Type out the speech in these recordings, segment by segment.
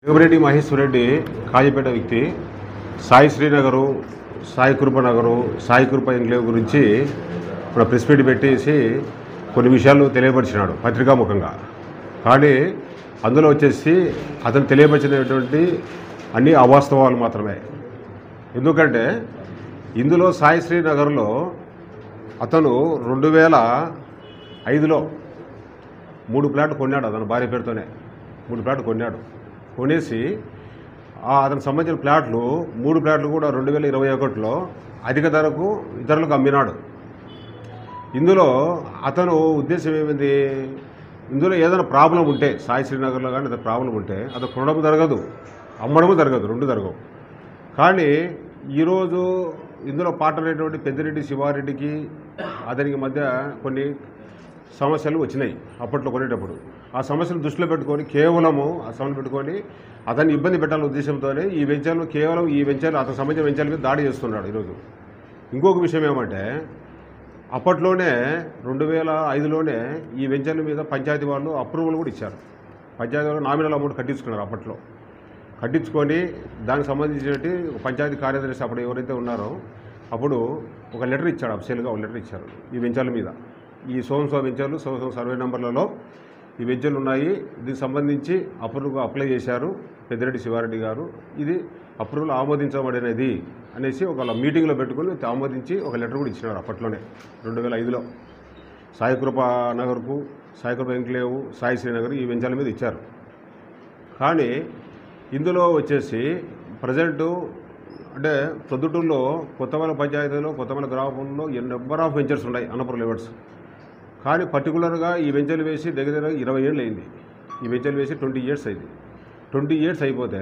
వేమిరెడ్డి మహేశ్వర్ రెడ్డి కాజీపేట వ్యక్తి సాయి శ్రీనగరు, సాయి కృప నగరు, సాయి కృప ఎంక్లేవ్ గురించి మన ప్రెస్ మీట్ పెట్టేసి కొన్ని విషయాలు తెలియపరిచినాడు పత్రికాముఖంగా. కానీ అందులో వచ్చేసి అతను తెలియపరిచినటువంటి అన్ని అవాస్తవాలు మాత్రమే. ఎందుకంటే ఇందులో సాయి శ్రీనగర్లో అతను 2005లో 3 ప్లాట్లు కొన్నాడు. అతను భార్య పేరుతోనే 3 ప్లాట్లు కొన్నాడు. కొనేసి అతనికి సంబంధించిన ప్లాట్లు 3 ప్లాట్లు కూడా 2021లో అధిక ధరకు ఇతరులకు అమ్మినాడు. ఇందులో అతను ఉద్దేశం ఏమైంది, ఇందులో ఏదైనా ప్రాబ్లం ఉంటే సాయి శ్రీనగర్లో కానీ అతను ప్రాబ్లం ఉంటే అతను కొనడం జరగదు, అమ్మడము జరగదు, 2 జరగవు. కానీ ఈరోజు ఇందులో పార్ట్నర్ అయినటువంటి పెద్దిరెడ్డి శివారెడ్డికి అతనికి మధ్య కొన్ని సమస్యలు వచ్చినాయి అప్పట్లో కొనేటప్పుడు. ఆ సమస్యలు దృష్టిలో పెట్టుకొని కేవలము ఆ సమస్యలు పెట్టుకొని అతన్ని ఇబ్బంది పెట్టాలనే ఉద్దేశంతోనే ఈ వెంచర్లు కేవలం ఈ వెంచర్లు అతనికి సంబంధించిన వెంచర్ల మీద దాడి చేస్తున్నాడు ఈరోజు. ఇంకొక విషయం ఏమంటే అప్పట్లోనే 2005లోనే ఈ వెంచర్ల మీద పంచాయతీ వాళ్ళు అప్రూవల్ కూడా ఇచ్చారు. పంచాయతీ వాళ్ళు నామినల్ అమౌంట్ కట్టించుకున్నారు. అప్పట్లో కట్టించుకొని దానికి సంబంధించినట్టు పంచాయతీ కార్యదర్శి అప్పుడు ఎవరైతే ఉన్నారో అప్పుడు ఒక లెటర్ ఇచ్చాడు, అఫీషియల్గా ఒక లెటర్ ఇచ్చారు. ఈ వెంచర్ల మీద ఈ సోన్సో వెంచర్లు సోన్సో సర్వే నెంబర్లలో ఈ వెంచర్లు ఉన్నాయి, దీనికి సంబంధించి అప్రూవల్గా అప్లై చేశారు పెద్దిరెడ్డి శివారెడ్డి గారు, ఇది అప్రూవల్ ఆమోదించబడినది అనేసి ఒక మీటింగ్లో పెట్టుకుని ఆమోదించి ఒక లెటర్ కూడా ఇచ్చినారు అప్పట్లోనే 2005లో. సాయి కృప నగర్కు, సాయి కృప ఎంక్లేవ్, సాయి శ్రీనగర్ ఈ వెంచర్ల మీద ఇచ్చారు. కానీ ఇందులో వచ్చేసి ప్రజెంటు అంటే ప్రొద్దుటూరులో కొత్తమల పంచాయతీలో కొత్తమల గ్రామంలో నెంబర్ ఆఫ్ వెంచర్స్ ఉన్నాయి, అన్నపురం లెవెల్స్. కానీ పర్టికులర్గా ఈ వెంచర్లు వేసి దగ్గర 20 ఏళ్ళు అయింది. ఈ వెంచర్లు వేసి 20 ఇయర్స్ అయింది. 20 ఇయర్స్ అయిపోతే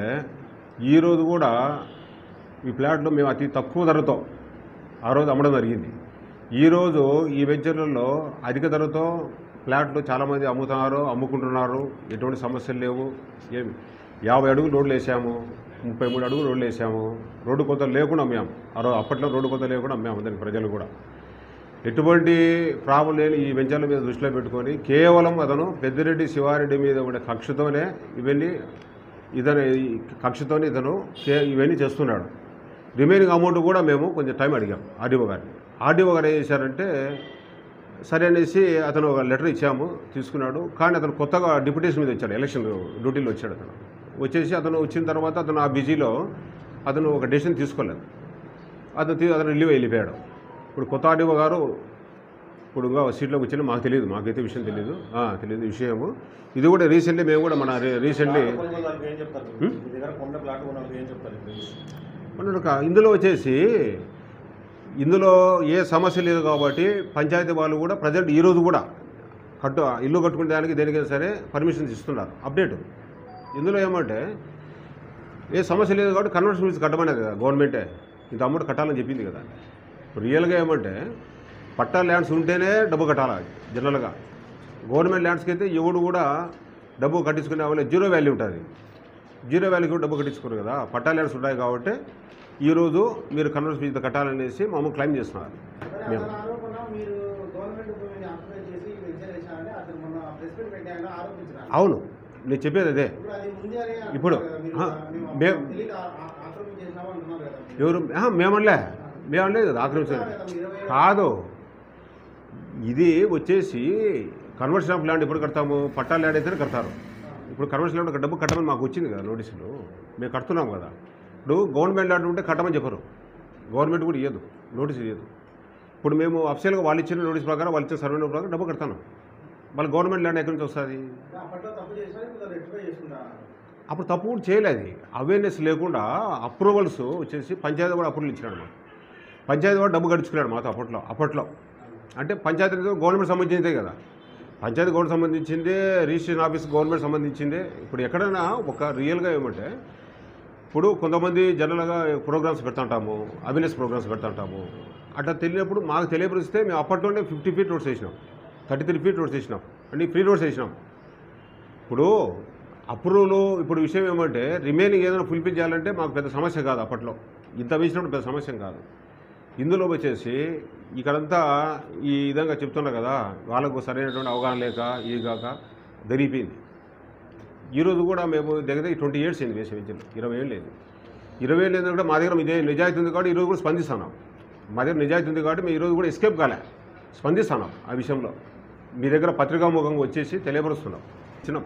ఈరోజు కూడా ఈ ప్లాట్లో మేము అతి తక్కువ ధరతో ఆ రోజు అమ్మడం జరిగింది. ఈరోజు ఈ వెంచర్లలో అధిక ధరతో ప్లాట్లు చాలామంది అమ్ముతున్నారు, అమ్ముకుంటున్నారు. ఎటువంటి సమస్యలు లేవు. ఏమి 50 అడుగులు రోడ్లు వేసాము, 33 అడుగులు రోడ్లు వేసాము. రోడ్డు కొత్త లేకుండా అమ్మాము. అప్పట్లో రోడ్డు కొత్త లేకుండా అమ్మాము దానికి ప్రజలు కూడా. ఎటువంటి ప్రాబ్లం లేని ఈ వెంచర్ల మీద దృష్టిలో పెట్టుకొని కేవలం అతను పెద్దిరెడ్డి శివారెడ్డి మీద ఉండే కక్షతోనే కక్షతోనే ఇతను ఇవన్నీ చేస్తున్నాడు. రిమైనింగ్ అమౌంట్ కూడా మేము కొంచెం టైం అడిగాం ఆర్డీఓ గారిని. ఆర్డీఓ గారు ఏం చేశారంటే సరే అనేసి అతను ఒక లెటర్ ఇచ్చాము, తీసుకున్నాడు. కానీ అతను కొత్తగా డిప్యూటేషన్ మీద వచ్చాడు, ఎలక్షన్ డ్యూటీలో వచ్చాడు. వచ్చేసి అతను వచ్చిన తర్వాత అతను ఆ బిజీలో అతను ఒక డెసిషన్ తీసుకోలేదు. అతను వెళ్ళిపోయాడు. ఇప్పుడు కొత్త ఆర్డీఓ గారు ఇప్పుడు సీట్లోకి వచ్చినా మాకు తెలియదు, మాకైతే విషయం తెలియదు విషయము. ఇది కూడా రీసెంట్లీ మేము కూడా మన రీసెంట్లీ ఇందులో వచ్చేసి ఇందులో ఏ సమస్య లేదు కాబట్టి పంచాయతీ వాళ్ళు కూడా ప్రజెంట్ ఈరోజు కూడా ఇల్లు కట్టుకునే దానికి దేనికైనా సరే పర్మిషన్స్ ఇస్తున్నారు. అప్డేట్ ఇందులో ఏమంటే ఏ సమస్య లేదు కాబట్టి కన్వర్షన్ ఫీజు కట్టమనేది కదా గవర్నమెంటే, ఇంత అమౌంట్ కట్టాలని చెప్పింది కదా. రియల్గా ఏమంటే పట్టా ల్యాండ్స్ ఉంటేనే డబ్బు కట్టాలి జనరల్గా. గవర్నమెంట్ ల్యాండ్స్కి అయితే ఎవడు కూడా డబ్బు కట్టించుకునే వాళ్ళు జీరో వాల్యూ ఉంటుంది. జీరో వాల్యూకి డబ్బు కట్టించుకోరు కదా. పట్టా ల్యాండ్స్ ఉంటాయి కాబట్టి ఈరోజు మీరు కన్వర్షన్ ఫీజు కట్టాలనేసి మామూలు క్లెయిమ్ చేస్తున్నారు. మేము అవును, నేను చెప్పేది అదే. ఇప్పుడు ఎవరు మేమనలేదు కదా ఆక్రమించారు కాదు. ఇది వచ్చేసి కన్వర్షన్ ఆఫ్ ల్యాండ్ ఎప్పుడు కడతాము, పట్టా ల్యాండ్ అయితేనే కడతారు. ఇప్పుడు కన్వర్షన్ ల్యాండ్ డబ్బు కట్టమని మాకు వచ్చింది కదా నోటీసులు, మేము కడుతున్నాం కదా. ఇప్పుడు గవర్నమెంట్ ల్యాండ్ ఉంటే కట్టమని చెప్పరు, గవర్నమెంట్ కూడా ఇవ్వదు, నోటీస్ ఇవ్వదు. ఇప్పుడు మేము అఫీషియల్గా వాళ్ళు ఇచ్చిన నోటీస్ ప్రకారం వాళ్ళు ఇచ్చిన సర్వే ప్రకారం డబ్బు కడతాను. మళ్ళీ గవర్నమెంట్ ల్యాండ్ ఎక్కడి నుంచి వస్తుంది? అప్పుడు తప్పు కూడా చేయలేదు. అవేర్నెస్ లేకుండా అప్రూవల్స్ వచ్చేసి పంచాయతీ కూడా అప్రూవల్ ఇచ్చినాడు. మాకు పంచాయతీ కూడా డబ్బు గడుచుకున్నాడు మాతో అప్పట్లో. అంటే పంచాయతీ గవర్నమెంట్ సంబంధించిందే కదా, పంచాయతీ గవర్నమెంట్ సంబంధించిందే, రిజిస్ట్రేషన్ ఆఫీస్ గవర్నమెంట్ సంబంధించిందే. ఇప్పుడు ఎక్కడైనా ఒక రియల్గా ఏమంటే ఇప్పుడు కొంతమంది జనరల్గా ప్రోగ్రామ్స్ పెడుతుంటాము, అవేర్నెస్ ప్రోగ్రామ్స్ పెడుతుంటాము. అట్లా తెలియనప్పుడు మాకు తెలియపరిస్తే మేము అప్పట్లోనే 50 ఫీట్ రోడ్స్ వేసినాం, 33 ఫీట్ రోడ్స్ వేసినాం, అన్ని ఫ్రీ రోడ్స్ వేసినాం. ఇప్పుడు అప్రూవల్ ఇప్పుడు విషయం ఏమంటే రిమైనింగ్ ఏదైనా ఫుల్ఫిల్ చేయాలంటే మాకు పెద్ద సమస్య కాదు. అప్పట్లో ఇంత వేసినప్పుడు పెద్ద సమస్య కాదు. ఇందులో వచ్చేసి ఇక్కడంతా ఈ విధంగా చెప్తున్నారు కదా, వాళ్ళకు సరైనటువంటి అవగాహన లేక ఈ కాక జరిగిపోయింది. ఈరోజు కూడా మేము దగ్గర 20 years అయింది వేసే విద్యలో, 20 ఏళ్ళు లేదు. 20 ఏళ్ళు ఏంటంటే మా దగ్గర ఇదే నిజాయితీ ఉంది కాబట్టి ఈరోజు కూడా స్పందిస్తున్నాం. మా దగ్గర నిజాయితీ ఉంది కాబట్టి మేము ఈరోజు కూడా ఎస్కేప్ కాలే, స్పందిస్తున్నాం ఆ విషయంలో. మీ దగ్గర పత్రికాముఖంగా వచ్చేసి తెలియపరుస్తున్నాం. చిన్న